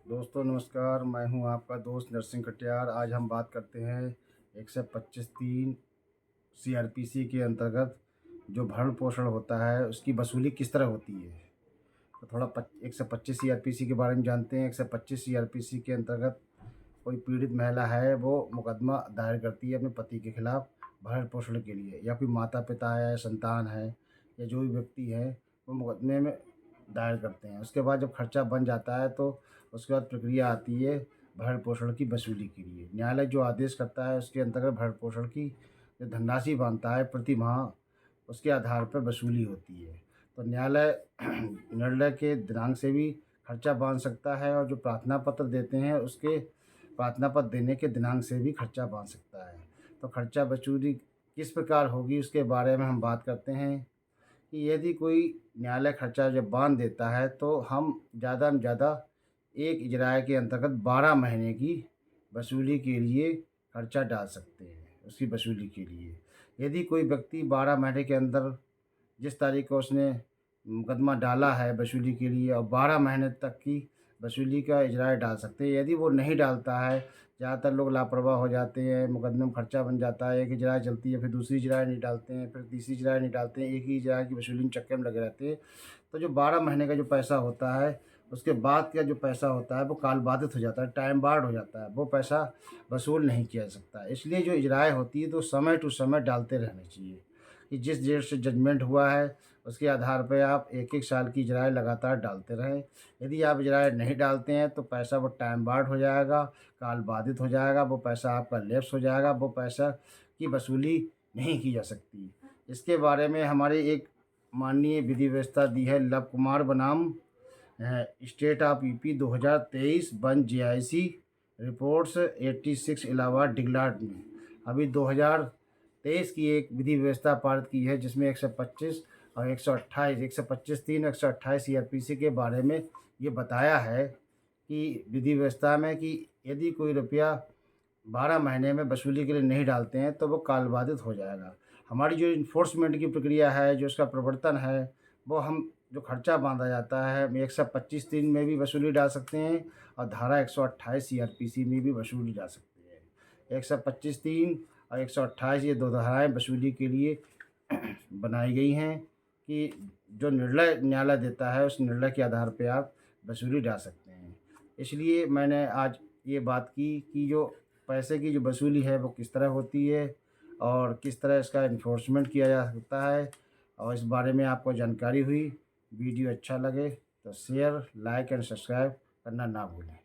दोस्तों नमस्कार, मैं हूं आपका दोस्त नरसिंह कटियार। आज हम बात करते हैं 125(3) सीआरपीसी के अंतर्गत जो भरण पोषण होता है उसकी वसूली किस तरह होती है। तो थोड़ा 125 सीआरपीसी के बारे में जानते हैं। 125 सीआरपीसी के अंतर्गत कोई पीड़ित महिला है वो मुकदमा दायर करती है अपने पति के खिलाफ भरण पोषण के लिए, या कोई माता पिता है, संतान है, या जो भी व्यक्ति है वो मुकदमे में दायर करते हैं। उसके बाद जब खर्चा बन जाता है तो उसके बाद प्रक्रिया आती है भरण पोषण की वसूली के लिए। न्यायालय जो आदेश करता है उसके अंतर्गत भरण पोषण की जो धनराशि बांधता है प्रति माह, उसके आधार पर वसूली होती है। तो न्यायालय निर्णय के दिनांक से भी खर्चा बांध सकता है, और जो प्रार्थना पत्र देते हैं उसके प्रार्थना पत्र देने के दिनांक से भी खर्चा बांध सकता है। तो खर्चा वसूली किस प्रकार होगी उसके बारे में हम बात करते हैं कि यदि कोई न्यायालय खर्चा जब बांध देता है तो हम ज़्यादा से ज़्यादा एक इजराय के अंतर्गत 12 महीने की वसूली के लिए खर्चा डाल सकते हैं, उसकी वसूली के लिए। यदि कोई व्यक्ति 12 महीने के अंदर जिस तारीख को उसने मुकदमा डाला है वसूली के लिए, और 12 महीने तक की वसूली का इजराय डाल सकते हैं। यदि वो नहीं डालता है, ज़्यादातर लोग लापरवाह हो जाते हैं, मुकदमे में खर्चा बन जाता है, एक इजराय चलती है, फिर दूसरी इजराय नहीं डालते हैं, फिर तीसरी इजराय नहीं डालते हैं, एक ही इजराय की वसूली में चक्कर में लगे रहते हैं। तो जो 12 महीने का जो पैसा होता है, उसके बाद का जो पैसा होता है वो काल बाधित हो जाता है, टाइम बार्ड हो जाता है, वो पैसा वसूल नहीं किया जा सकता। इसलिए जो इजराय होती है तो समय टू समय डालते रहना चाहिए कि जिस डेट से जजमेंट हुआ है उसके आधार पर आप एक एक साल की इजराय लगातार डालते रहें। यदि आप इजराय नहीं डालते हैं तो पैसा वो टाइम बार्ड हो जाएगा, काल बाधित हो जाएगा, वो पैसा आपका लैप्स हो जाएगा, वो पैसा की वसूली नहीं की जा सकती। इसके बारे में हमारी एक माननीय विधि व्यवस्था दी है लव कुमार बनाम state of UP 2023 one GIC reports 86 Allahabad डिगलाट में अभी 2023 की एक विधि व्यवस्था पारित की है, जिसमें 125 और 128 125(3) 128 सीआरपीसी के बारे में ये बताया है कि विधि व्यवस्था में कि यदि कोई रुपया 12 महीने में वसूली के लिए नहीं डालते हैं तो वो काल बाधित हो जाएगा। हमारी जो इन्फोर्समेंट की प्रक्रिया है, जो उसका प्रवर्तन है, वो हम जो खर्चा बांधा जाता है, हम 125(3) में भी वसूली डाल सकते हैं और धारा 128 सीआरपीसी में भी वसूली डाल सकते हैं। 125(3) और 128 ये दो धाराएँ वसूली के लिए बनाई गई हैं कि जो निर्णय न्यायालय देता है उस निर्णय के आधार पे आप वसूली डाल सकते हैं। इसलिए मैंने आज ये बात की कि जो पैसे की जो वसूली है वो किस तरह होती है और किस तरह इसका इन्फोर्समेंट किया जा सकता है, और इस बारे में आपको जानकारी हुई। वीडियो अच्छा लगे तो शेयर, लाइक एंड सब्सक्राइब करना ना भूलें।